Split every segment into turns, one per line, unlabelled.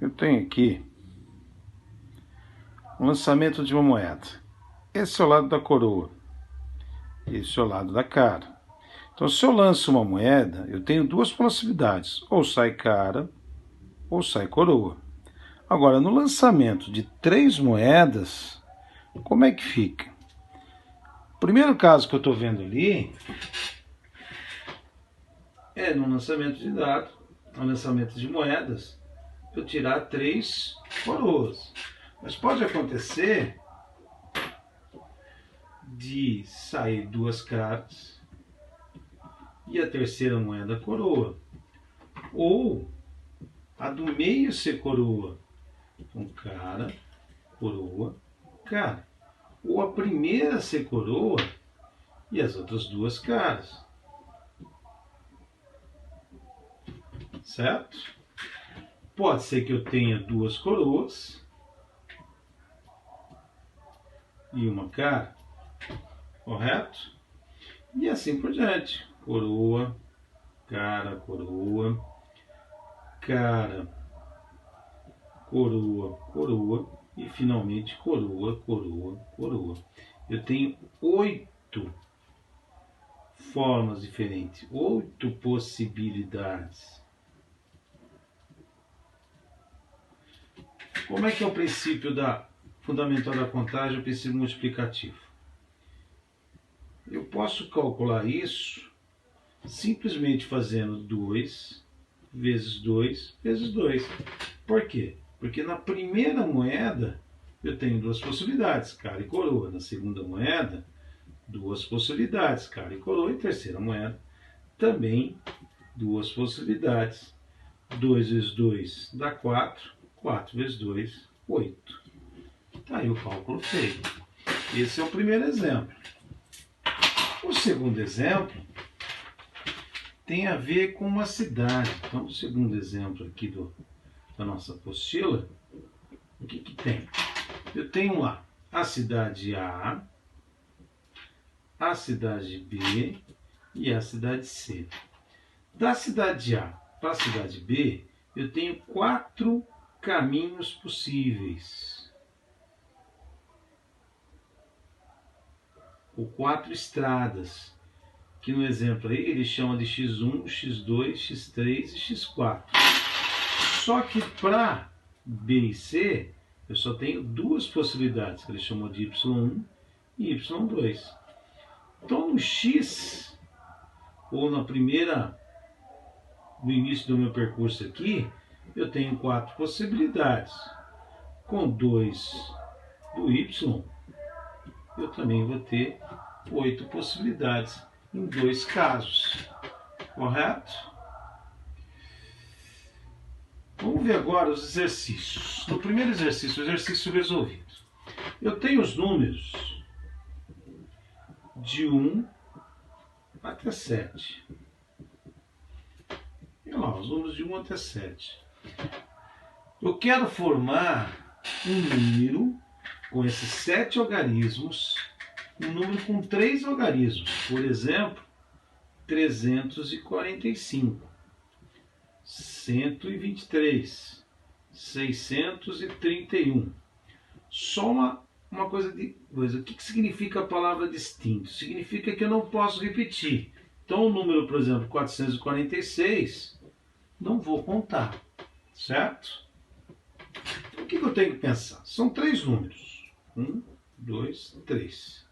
Eu tenho aqui um lançamento de uma moeda. Esse é o lado da coroa. Esse é o lado da cara. Então, se eu lanço uma moeda, eu tenho duas possibilidades. Ou sai cara, ou sai coroa. Agora, no lançamento de 3 moedas, como é que fica? O primeiro caso que eu estou vendo ali é no lançamento de dado, no lançamento de moedas, eu tirar 3 coroas. Mas pode acontecer de sair 2 caras e a terceira moeda coroa. Ou a do meio ser coroa. Então, cara, coroa, cara. Ou a primeira ser coroa e as outras 2 caras. Certo? Pode ser que eu tenha 2 coroas e uma cara. Correto? E assim por diante. Coroa, cara, coroa, cara, coroa, coroa e finalmente coroa, coroa, coroa. Eu tenho 8 formas diferentes, 8 possibilidades. Como é que é o princípio fundamental da contagem, o princípio multiplicativo? Eu posso calcular isso simplesmente fazendo 2 vezes 2 vezes 2. Por quê? Porque na primeira moeda eu tenho 2 possibilidades, cara e coroa. Na segunda moeda, 2 possibilidades, cara e coroa. E terceira moeda, também 2 possibilidades. 2 vezes 2 dá 4, 4 vezes 2, 8. Está aí o cálculo feito. Esse é o primeiro exemplo. O segundo exemplo tem a ver com uma cidade. Então, o segundo exemplo aqui da nossa apostila, o que tem? Eu tenho lá a cidade A, a cidade B e a cidade C. Da cidade A para a cidade B, eu tenho 4 caminhos possíveis. Ou 4 estradas, que no exemplo aí ele chama de X1, X2, X3 e X4. Só que para B e C, eu só tenho 2 possibilidades, que ele chamou de Y1 e Y2. Então no X, ou no início do meu percurso aqui, eu tenho 4 possibilidades. Com 2 do Y, eu também vou ter 8 possibilidades em 2 casos. Correto? Vamos ver agora os exercícios. No primeiro exercício, o exercício resolvido. Eu tenho os números de 1 até 7. Olha lá, os números de 1 até 7. Eu quero formar um número com esses 7 algarismos, um número com 3 algarismos. Por exemplo, 345, 123, 631. Só uma coisa. O que significa a palavra distinto? Significa que eu não posso repetir. Então, o número, por exemplo, 446, não vou contar. Certo? Então, o que eu tenho que pensar? São 3 números. 1, 2, 3.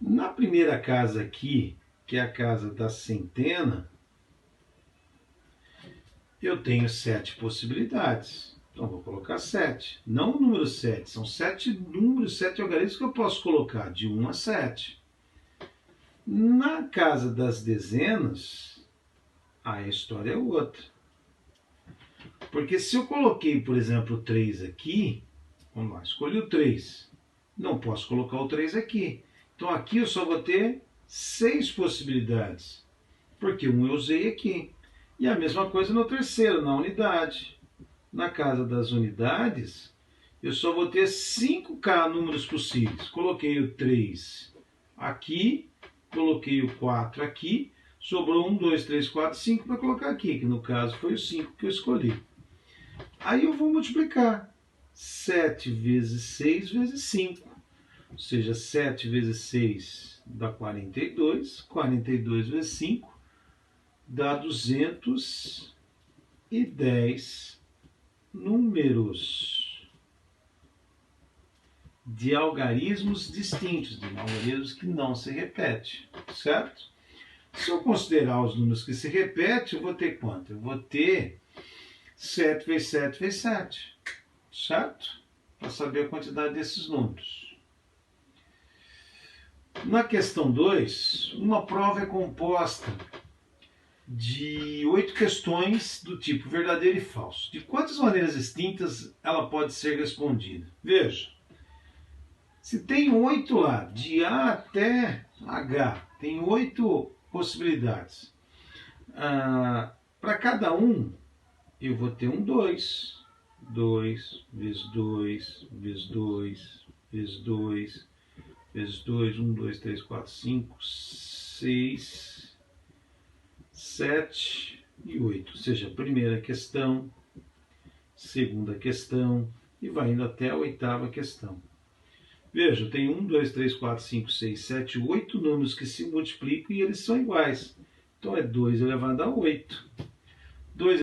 Na primeira casa aqui, que é a casa da centena, eu tenho 7 possibilidades. Então, vou colocar 7. Não o número 7, são 7 números, 7 algarismos que eu posso colocar, de 1 a 7. Na casa das dezenas, a história é outra. Porque se eu coloquei, por exemplo, 3 aqui, vamos lá, escolhi o 3. Não posso colocar o 3 aqui. Então, aqui eu só vou ter 6 possibilidades. Porque 1 eu usei aqui. E a mesma coisa no terceiro, na unidade. Na casa das unidades, eu só vou ter 5 números possíveis. Coloquei o 3 aqui, coloquei o 4 aqui, sobrou 1, 2, 3, 4, 5 para colocar aqui, que no caso foi o 5 que eu escolhi. Aí eu vou multiplicar 7 vezes 6 vezes 5. Ou seja, 7 vezes 6 dá 42. 42 vezes 5 dá 210 números de algarismos distintos, de algarismos que não se repetem, certo? Se eu considerar os números que se repetem, eu vou ter quanto? Eu vou ter 7 vezes 7 vezes 7, certo? Para saber a quantidade desses números. Na questão 2, uma prova é composta de 8 questões do tipo verdadeiro e falso. De quantas maneiras distintas ela pode ser respondida? Veja, se tem 8 lá, de A até H, tem 8 possibilidades. Para cada um, eu vou ter um 2. 2 vezes 2 vezes 2 vezes 2 vezes 2, 1, 2, 3, 4, 5, 6, 7 e 8. Ou seja, primeira questão, segunda questão e vai indo até a oitava questão. Veja, eu tenho 1, 2, 3, 4, 5, 6, 7, 8 números que se multiplicam e eles são iguais. Então é 2 elevado a 8. 2